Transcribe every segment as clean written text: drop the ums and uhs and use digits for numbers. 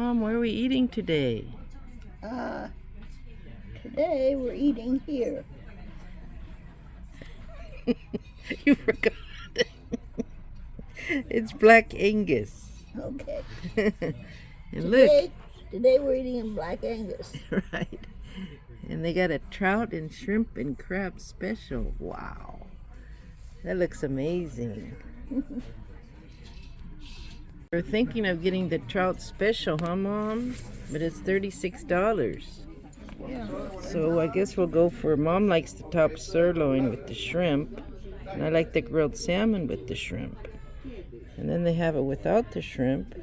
Mom, what are we eating today? Today we're eating here. You forgot. It's Black Angus. Okay. And look. Today we're eating Black Angus. Right. And they got a trout and shrimp and crab special. Wow. That looks amazing. We're thinking of getting the trout special, huh, Mom? But it's $36. Yeah. So I guess we'll go for, Mom likes the top sirloin with the shrimp. And I like the grilled salmon with the shrimp. And then they have it without the shrimp.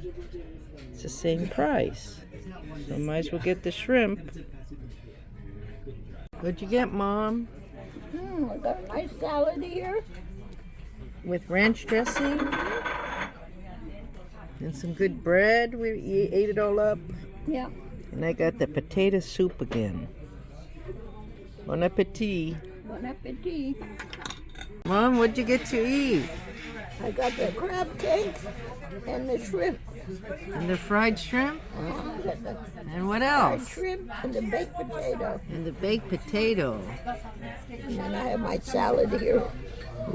It's the same price. So might as well get the shrimp. What'd you get, Mom? I got a nice salad here. With ranch dressing? And some good bread. We ate it all up. Yeah. And I got the potato soup again. Bon appetit. Bon appetit. Mom, what'd you get to eat? I got the crab cake and the shrimp. And the fried shrimp? I got the And what fried else? shrimp and the baked potato. And the baked potato. And then I have my salad here.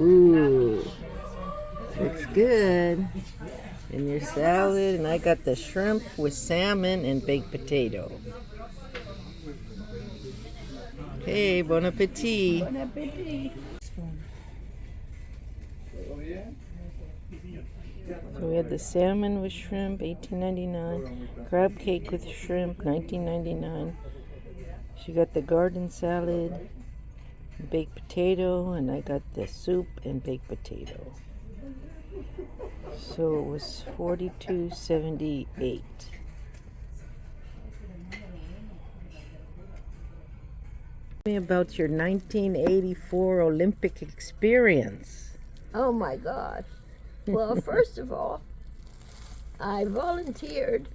Ooh. Looks good. And your salad. And I got the shrimp with salmon and baked potato. Hey, bon appetit. Bon appetit. So we had the salmon with shrimp, $18.99. Crab cake with shrimp, $19.99. She got the garden salad, baked potato, and I got the soup and baked potato. So it was $42.78. Tell me about your 1984 Olympic experience. Oh my gosh. Well, first of all, I volunteered,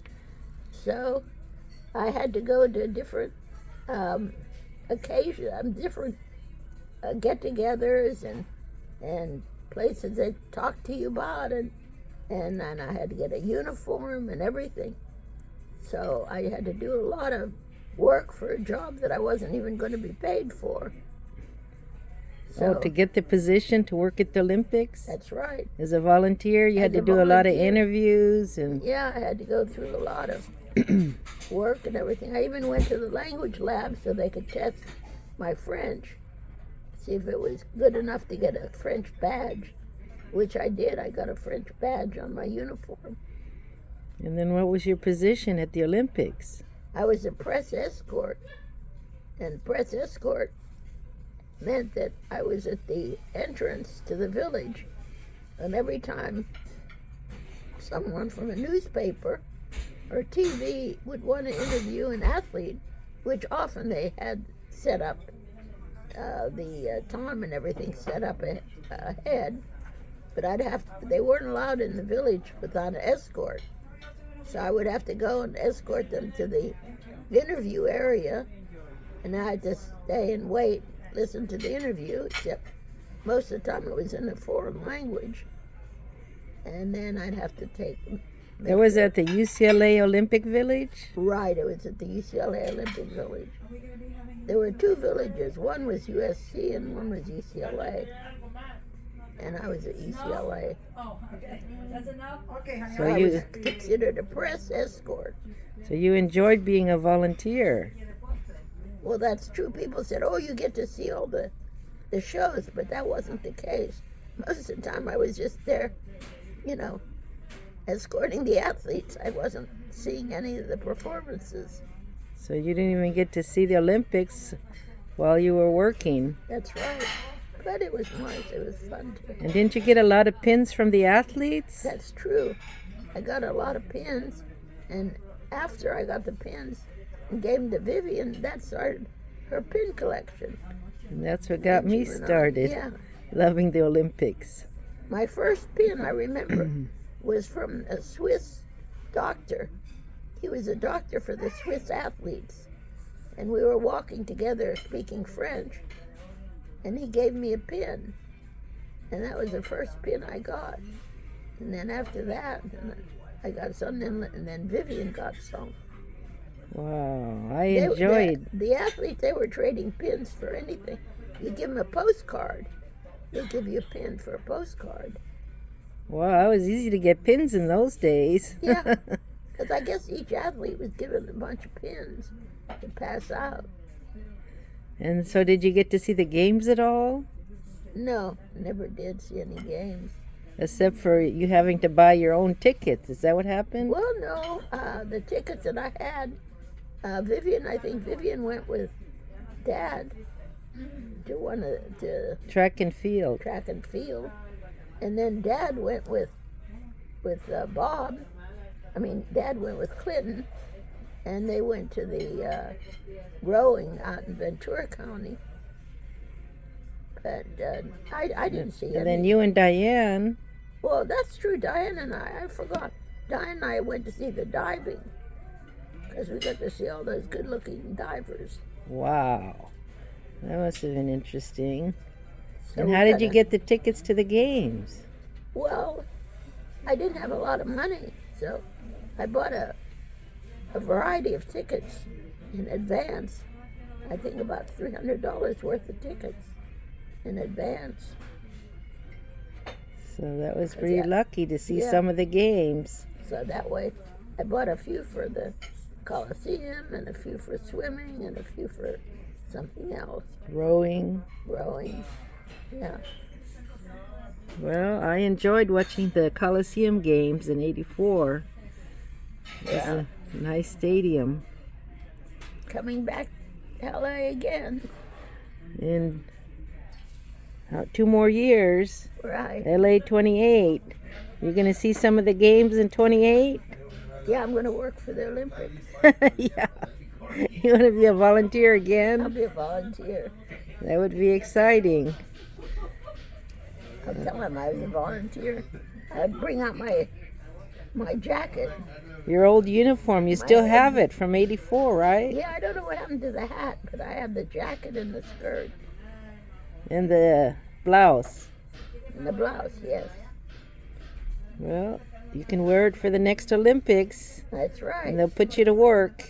so I had to go to different occasions, different get-togethers and places they talk to you about, and then I had to get a uniform and everything. So I had to do a lot of work for a job that I wasn't even going to be paid for. So to get the position to work at the Olympics? That's right. As a volunteer, you had to do a lot of interviews and... Yeah, I had to go through a lot of work and everything. I even went to the language lab so they could test my French, see if it was good enough to get a French badge, which I did. I got a French badge on my uniform. And then what was your position at the Olympics? I was a press escort, and press escort meant that I was at the entrance to the village, and every time someone from a newspaper or TV would want to interview an athlete, which often they had set up the time and everything set up ahead, but they weren't allowed in the village without an escort, so I would have to go and escort them to the interview area, and I had to stay and wait, listen to the interview, except most of the time it was in a foreign language. And then I'd have to take them. That was at the UCLA Olympic Village? Right, it was at the UCLA Olympic Village. There were two villages. One was USC and one was UCLA. And I was at UCLA. So I was considered a press escort. So you enjoyed being a volunteer? Well, that's true. People said, oh, you get to see all the shows, but that wasn't the case. Most of the time I was just there, escorting the athletes. I wasn't seeing any of the performances. So you didn't even get to see the Olympics while you were working? That's right. But it was nice. It was fun too. And didn't you get a lot of pins from the athletes? That's true. I got a lot of pins, and after I got the pins and gave them to Vivian, that started her pin collection. And that's what got me started, loving the Olympics. My first pin, I remember, was from a Swiss doctor. He was a doctor for the Swiss athletes. And we were walking together speaking French. And he gave me a pin. And that was the first pin I got. And then after that, I got some, and then Vivian got some. Wow, I enjoyed. The athletes, they were trading pins for anything. You give them a postcard, they give you a pin for a postcard. Wow, it was easy to get pins in those days. Yeah, because I guess each athlete was given a bunch of pins to pass out. And so did you get to see the games at all? No, never did see any games. Except for you having to buy your own tickets. Is that what happened? Well, no, the tickets that I had, I think Vivian went with Dad to Track and field. track and field. And then Dad went with Bob. Dad went with Clinton, and they went to the rowing out in Ventura County. But I didn't see any. And then you and Diane. Well, that's true. Diane and I forgot. Diane and I went to see the diving because we got to see all those good-looking divers. Wow. That must have been interesting. So And how did you get the tickets to the games? Well, I didn't have a lot of money, so I bought a variety of tickets in advance. I think about $300 worth of tickets in advance. So that was pretty lucky to see Yeah. some of the games. So that way, I bought a few for the Coliseum and a few for swimming and a few for something else. Rowing. Yeah. Well, I enjoyed watching the Coliseum games in '84. It was a nice stadium. Coming back to LA again. In 2 more years, Right. LA28. You're going to see some of the games in '28? Yeah, I'm going to work for the Olympics. Yeah. You want to be a volunteer I'll again? be a volunteer. That would be exciting. I'll tell him I was a volunteer. I'd bring out my jacket. Your old uniform, you still have it from '84, right? Yeah, I don't know what happened to the hat, but I have the jacket and the skirt And the blouse. and the blouse, yes. Well, you can wear it for the next Olympics, That's right. and they'll put you to work.